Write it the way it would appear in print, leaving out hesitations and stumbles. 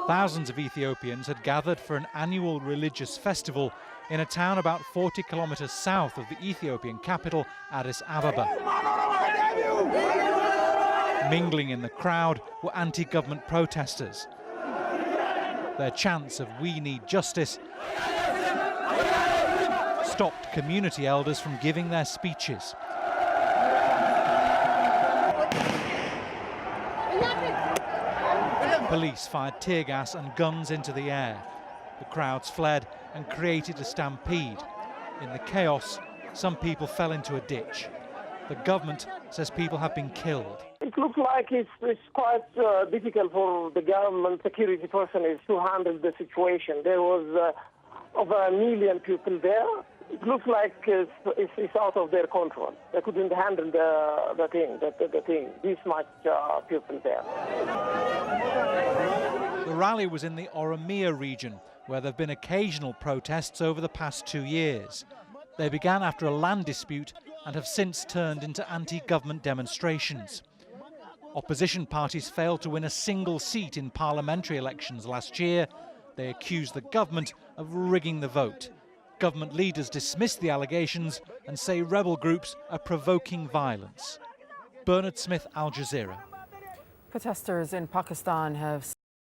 Thousands of Ethiopians had gathered for an annual religious festival in a town about 40 kilometers south of the Ethiopian capital, Addis Ababa. Mingling in the crowd were anti-government protesters. Their chants of "We need justice" stopped community elders from giving their speeches. Police fired tear gas and guns into the air. The crowds fled and created a stampede. In the chaos, some people fell into a ditch. The government says people have been killed. It looks like it's quite difficult for the government security personnel to handle the situation. There was over 1 million people there. It looks like it's out of their control. They couldn't handle the thing. This much people there. The rally was in the Oromia region, where there have been occasional protests over the past 2 years. They began after a land dispute and have since turned into anti-government demonstrations. Opposition parties failed to win a single seat in parliamentary elections last year. They accused the government of rigging the vote. Government leaders dismiss the allegations and say rebel groups are provoking violence. Bernard Smith, Al Jazeera. Protesters in Pakistan have